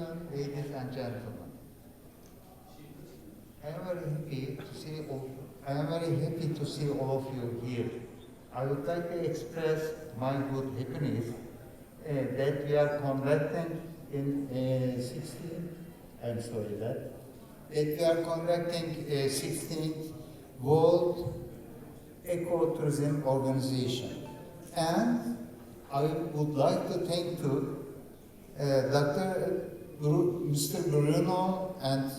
afternoon, ladies and gentlemen. I am very happy to see all of you here. I would like to express my good happiness that we are conducting in 16th World Ecotourism Organization. And I would like to thank Mr. Bruno and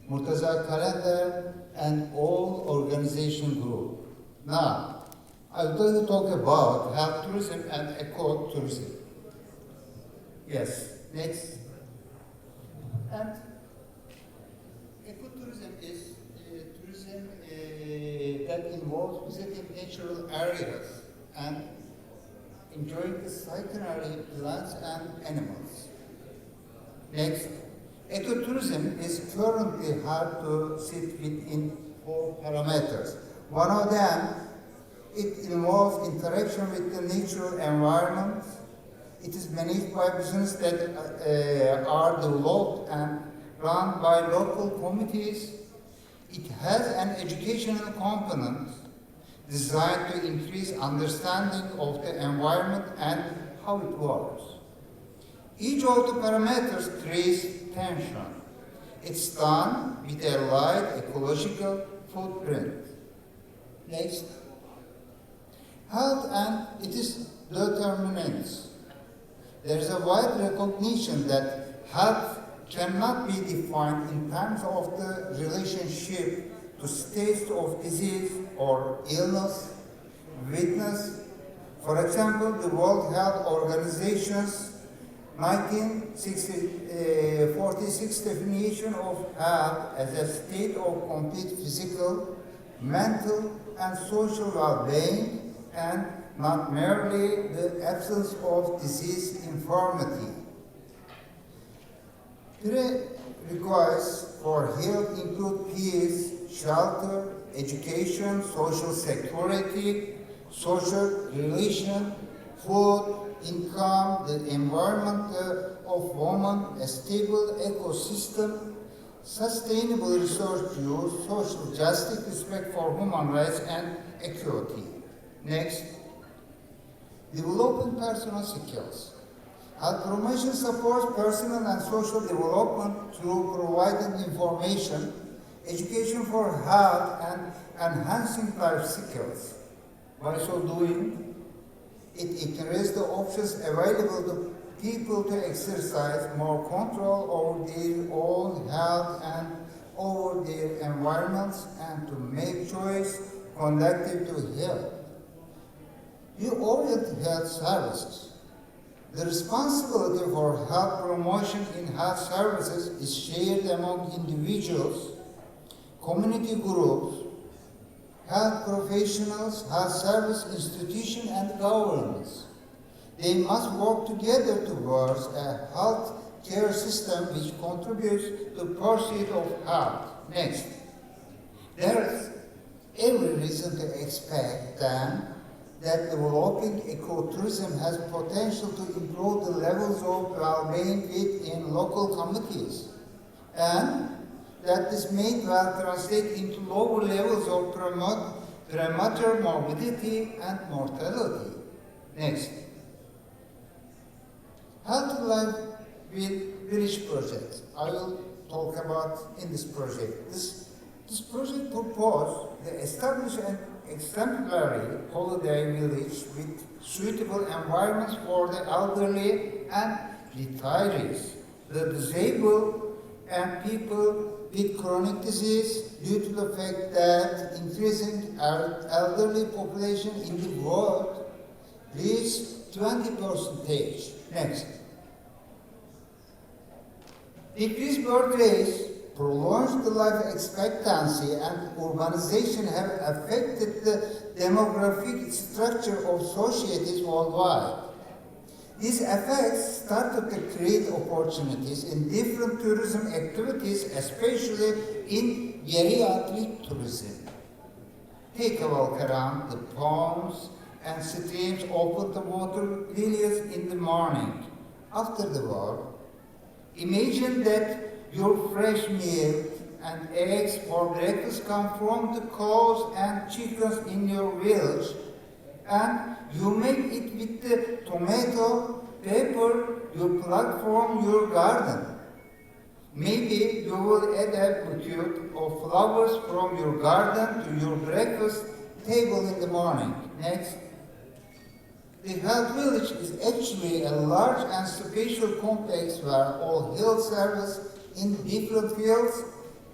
Murtaza Kalender and all organization group. Now, I would like to talk about health tourism and ecotourism. Yes, next. And ecotourism is tourism that involves visiting natural areas and enjoying the scenery, plants and animals. Next, ecotourism is currently hard to sit within 4 parameters. One of them, it involves interaction with the natural environment. It is managed by businesses that are developed and run by local communities. It has an educational component designed to increase understanding of the environment and how it works. Each of the parameters creates tension. It's done with a light ecological footprint. Next. Health and its determinants. There is a wide recognition that health cannot be defined in terms of the relationship to states of disease or illness, weakness. For example, the World Health Organization's 1946 definition of health as a state of complete physical, mental, and social well-being, and not merely the absence of disease infirmity. Prerequisites for health include peace, shelter, education, social security, social relation, food, income, the environment of women, a stable ecosystem, sustainable resource use, social justice, respect for human rights, and equity. Next, developing personal skills. Health promotion supports personal and social development through providing information, education for health, and enhancing life skills. By so doing, it increases the options available to people to exercise more control over their own health and over their environments and to make choice conducive to health. You orient health services. The responsibility for health promotion in health services is shared among individuals, community groups, health professionals, health service institutions, and governments. They must work together towards a health care system which contributes to the pursuit of health. Next, there is every reason to expect then that developing ecotourism has potential to improve the levels of well-being within local communities, and that this may well translate into lower levels of premature morbidity and mortality. Next. Health Life Village project. I will talk about in this project. This project proposed to establish an exemplary holiday village with suitable environments for the elderly and retirees, the disabled, and people with chronic disease due to the fact that increasing elderly population in the world reached 20%. Next. Decreased birth rates, prolonged life expectancy, and urbanization have affected the demographic structure of societies worldwide. These effects started to create opportunities in different tourism activities, especially in geriatric tourism. Take a walk around the ponds and streams open to water lilies in the morning. After the war, Imagine that your fresh milk and eggs for breakfast come from the cows and chickens in your village, and you make it with the tomato, pepper you pluck from your garden. Maybe you will add a bouquet of flowers from your garden to your breakfast table in the morning. Next. The health village is actually a large and spatial complex where all health services in different fields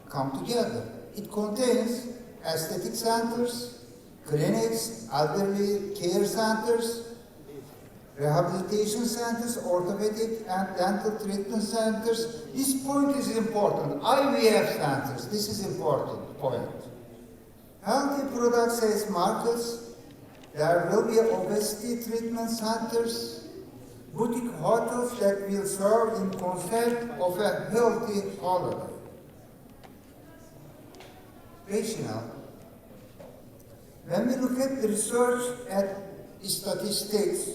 come together. It contains aesthetic centers, clinics, elderly care centers, rehabilitation centers, orthopedic and dental treatment centers. This point is important. IVF centers, this is important point. Healthy product sales markets. There will be obesity treatment centers, boutique hotels that will serve in concept of a healthy holiday. Rationale. When we look at the research at statistics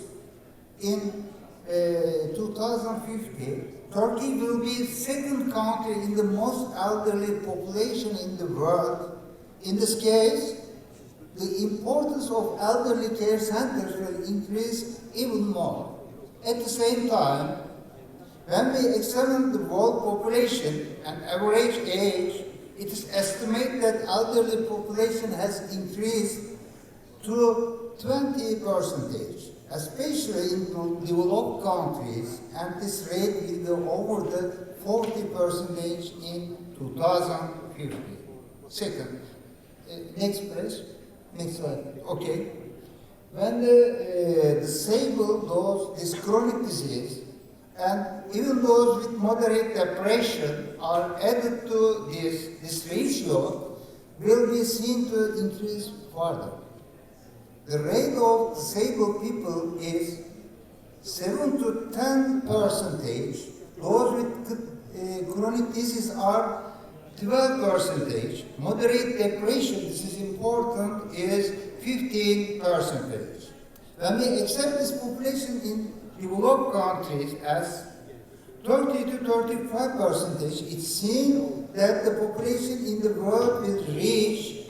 in 2050, Turkey will be second country in the most elderly population in the world. In this case, the importance of elderly care centers will increase even more. At the same time, when we examine the world population and average age, it is estimated that elderly population has increased to 20%, especially in developed countries, and this rate will go over the 40% in 2050. Second, next please. Next slide. Okay. When the disabled, those with chronic disease, and even those with moderate depression are added to this ratio, will be seen to increase further. The rate of disabled people is 7 to 10%. Those with chronic disease are 12%. Moderate depression, this is important, is 15%. When we accept this population in developed countries as 30 to 35%, it's seen that the population in the world will reach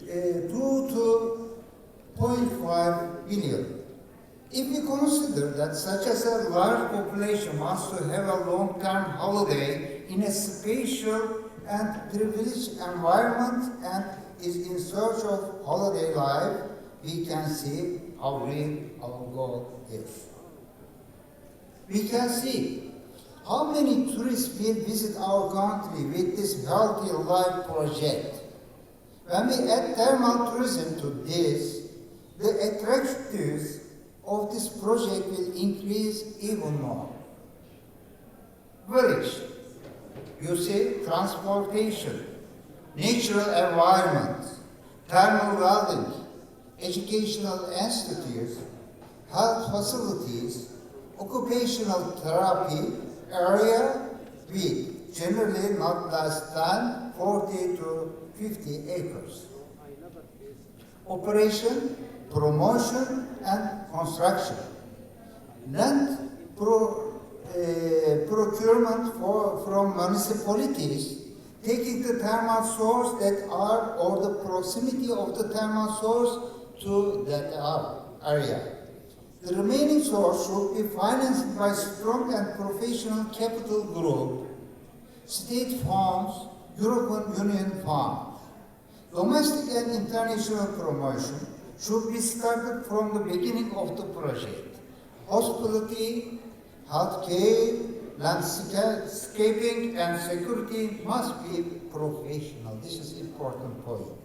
2 to 0.5 billion. If we consider that such as a large population wants to have a long-term holiday in a spatial and privileged environment and is in search of holiday life, we can see how real our goal is. We can see how many tourists will visit our country with this healthy life project. When we add thermal tourism to this, the attractiveness of this project will increase even more. Village. You see, transportation, natural environment, thermal welding, educational institutes, health facilities, occupational therapy area with generally not less than 40 to 50 acres. Operation, promotion, and construction. Land procurement from municipalities, taking the thermal source that are, or the proximity of the thermal source to that area. The remaining source should be financed by strong and professional capital group, state funds, European Union funds. Domestic and international promotion should be started from the beginning of the project. Hospitality, healthcare, landscaping, and security must be professional. This is an important point.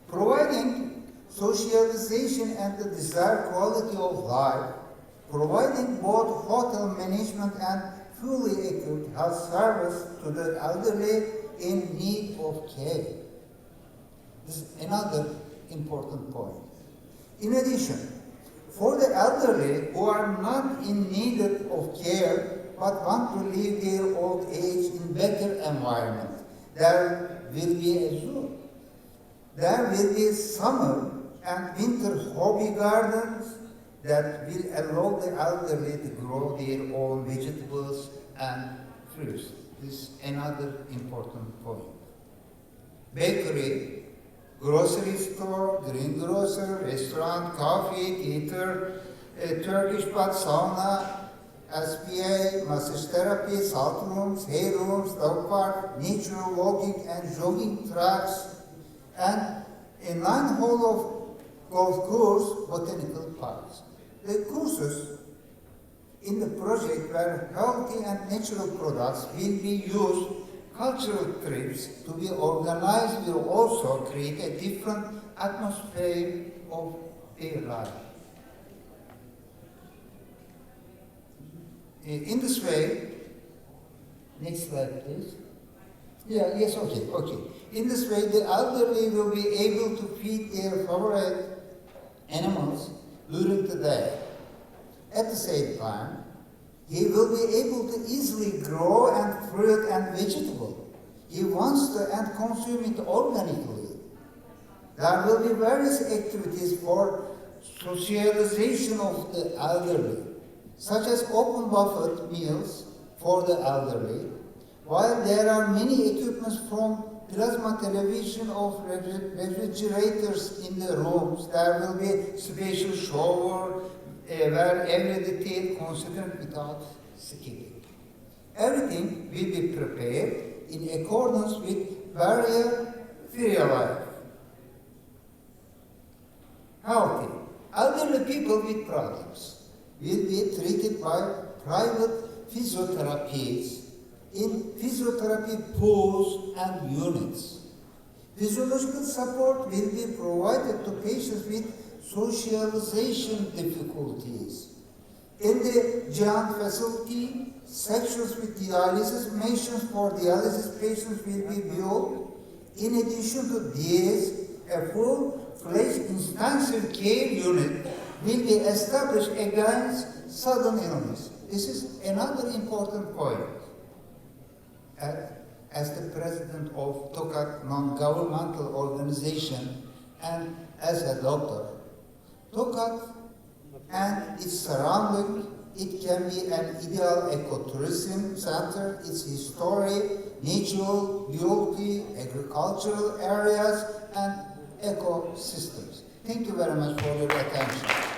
Providing socialization and the desired quality of life, providing both hotel management and fully equipped health service to the elderly in need of care. This is another important point. In addition, for the elderly who are not in need of care but want to live their old age in better environment, there will be a zoo. There will be summer and winter hobby gardens. that will allow the elderly to grow their own vegetables and fruits. This is another important point. Bakery, grocery store, greengrocer, restaurant, coffee, theater, Turkish bath, sauna, SPA, massage therapy, salt rooms, hair rooms, dog park, nature walking and jogging tracks, and a 9-hole of golf course, botanical parks. The courses in the project where healthy and natural products will be used. Cultural trips to be organized will also create a different atmosphere of their life. In this way, next slide please. Yes, okay. In this way, the elderly will be able to feed their favorite animals during the day. At the same time, he will be able to easily grow and fruit and vegetable. He wants to and consume it organically. There will be various activities for socialization of the elderly, such as open buffet meals for the elderly, while there are many equipments from plasma television of refrigerators in the rooms. There will be special shower where every detail considered without skipping. Everything will be prepared in accordance with barrier-free life. Healthy. Elderly people with problems will be treated by private physiotherapists in physiotherapy pools and units. Physiological support will be provided to patients with socialization difficulties. In the giant facility, sections with dialysis machines for dialysis patients will be built. In addition to this, a full-fledged intensive care unit will be established against sudden illness. This is another important point. As the president of Tokat non-governmental organization and as a doctor, Tokat and its surrounding, it can be an ideal ecotourism center, its history, natural beauty, agricultural areas, and ecosystems. Thank you very much for your attention.